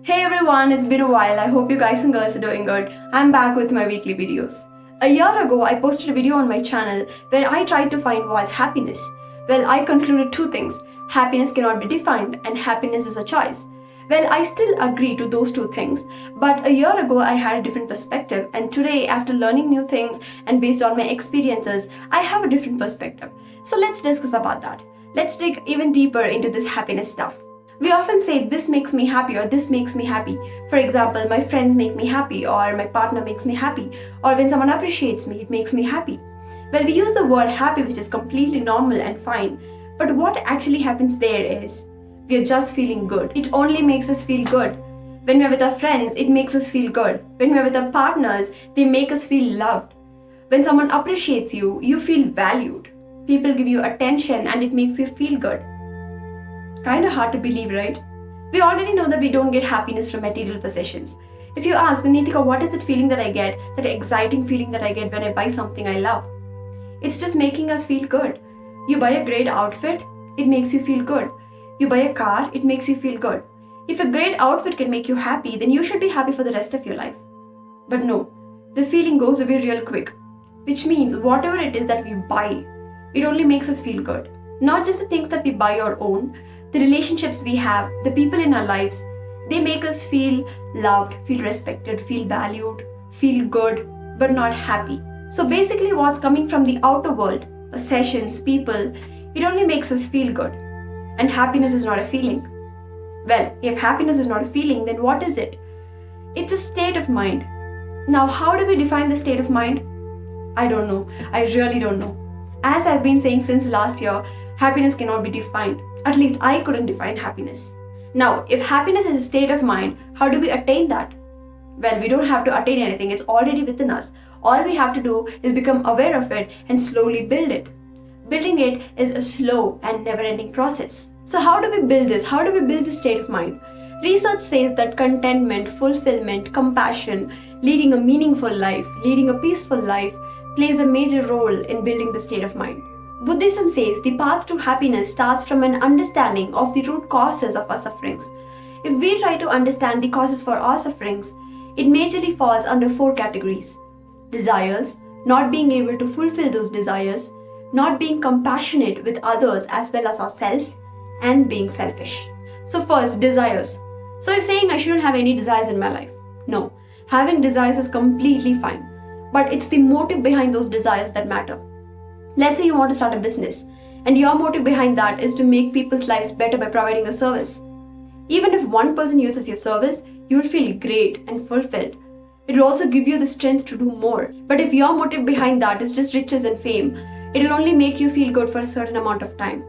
Hey everyone, it's been a while. I hope you guys and girls are doing good. I'm back with my weekly videos. A year ago, I posted a video on my channel where I tried to find what's happiness. Well, I concluded two things. Happiness cannot be defined and happiness is a choice. Well, I still agree to those two things, but a year ago I had a different perspective, and today, after learning new things and based on my experiences, I have a different perspective. So let's discuss about that. Let's dig even deeper into this happiness stuff. We often say this makes me happy or this makes me happy. For example, my friends make me happy or my partner makes me happy or when someone appreciates me, it makes me happy. Well, we use the word happy, which is completely normal and fine. But what actually happens there is we are just feeling good. It only makes us feel good. When we're with our friends, it makes us feel good. When we're with our partners, they make us feel loved. When someone appreciates you, you feel valued. People give you attention and it makes you feel good. Kinda hard to believe, right? We already know that we don't get happiness from material possessions. If you ask, Neethika, what is that feeling that I get, that exciting feeling that I get when I buy something I love? It's just making us feel good. You buy a great outfit, it makes you feel good. You buy a car, it makes you feel good. If a great outfit can make you happy, then you should be happy for the rest of your life. But no, the feeling goes away real quick. Which means whatever it is that we buy, it only makes us feel good. Not just the things that we buy or own, the relationships we have, the people in our lives, they make us feel loved, feel respected, feel valued, feel good, but not happy. So basically what's coming from the outer world, possessions, people, it only makes us feel good. And happiness is not a feeling. Well, if happiness is not a feeling, then what is it? It's a state of mind. Now, how do we define the state of mind? I don't know. I really don't know. As I've been saying since last year, happiness cannot be defined. At least I couldn't define happiness. Now, if happiness is a state of mind, how do we attain that? Well, we don't have to attain anything. It's already within us. All we have to do is become aware of it and slowly build it. Building it is a slow and never-ending process. So how do we build this? How do we build this state of mind? Research says that contentment, fulfillment, compassion, leading a meaningful life, leading a peaceful life, plays a major role in building the state of mind. Buddhism says the path to happiness starts from an understanding of the root causes of our sufferings. If we try to understand the causes for our sufferings, it majorly falls under four categories. Desires, not being able to fulfill those desires, not being compassionate with others as well as ourselves, and being selfish. So first, desires. So you're saying I shouldn't have any desires in my life. No, having desires is completely fine. But it's the motive behind those desires that matter. Let's say you want to start a business, and your motive behind that is to make people's lives better by providing a service. Even if one person uses your service, you will feel great and fulfilled. It will also give you the strength to do more. But if your motive behind that is just riches and fame, it will only make you feel good for a certain amount of time.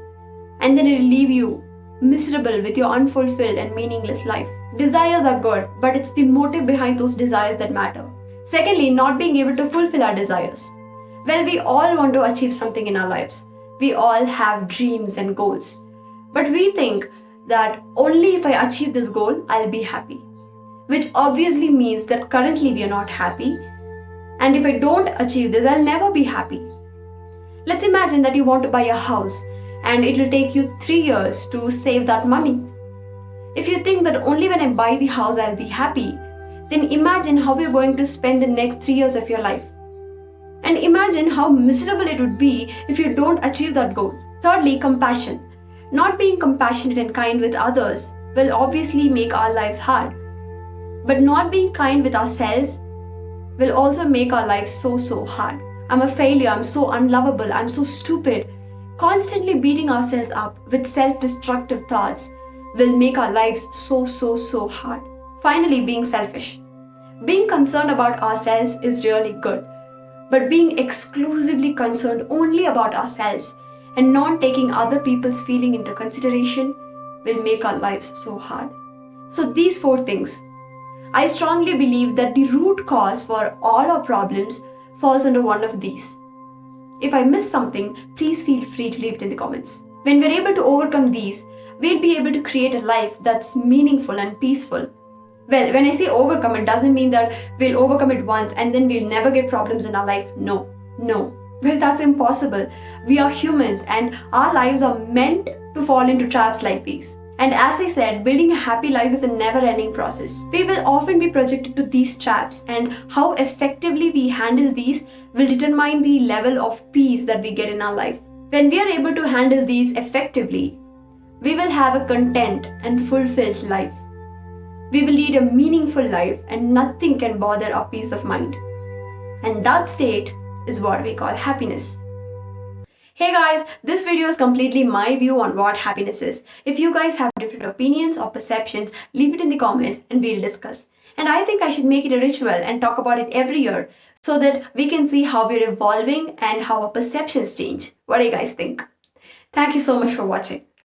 And then it will leave you miserable with your unfulfilled and meaningless life. Desires are good, but it's the motive behind those desires that matter. Secondly, not being able to fulfill our desires. Well, we all want to achieve something in our lives. We all have dreams and goals. But we think that only if I achieve this goal, I'll be happy. Which obviously means that currently we are not happy. And if I don't achieve this, I'll never be happy. Let's imagine that you want to buy a house and it will take you 3 years to save that money. If you think that only when I buy the house I'll be happy, then imagine how you're going to spend the next 3 years of your life. And imagine how miserable it would be if you don't achieve that goal. Thirdly, compassion. Not being compassionate and kind with others will obviously make our lives hard. But not being kind with ourselves will also make our lives so hard. I'm a failure, I'm so unlovable, I'm so stupid. Constantly beating ourselves up with self-destructive thoughts will make our lives so hard. Finally, being selfish. Being concerned about ourselves is really good. But being exclusively concerned only about ourselves and not taking other people's feeling into consideration will make our lives so hard. So these four things, I strongly believe that the root cause for all our problems falls under one of these. If I miss something, please feel free to leave it in the comments. When we're able to overcome these, we'll be able to create a life that's meaningful and peaceful. Well, when I say overcome, it doesn't mean that we'll overcome it once and then we'll never get problems in our life. No. Well, that's impossible. We are humans and our lives are meant to fall into traps like these. And as I said, building a happy life is a never ending process. We will often be projected to these traps, and how effectively we handle these will determine the level of peace that we get in our life. When we are able to handle these effectively, we will have a content and fulfilled life. We will lead a meaningful life, and nothing can bother our peace of mind. And that state is what we call happiness. Hey guys, this video is completely my view on what happiness is. If you guys have different opinions or perceptions, leave it in the comments and we'll discuss. And I think I should make it a ritual and talk about it every year so that we can see how we're evolving and how our perceptions change. What do you guys think? Thank you so much for watching.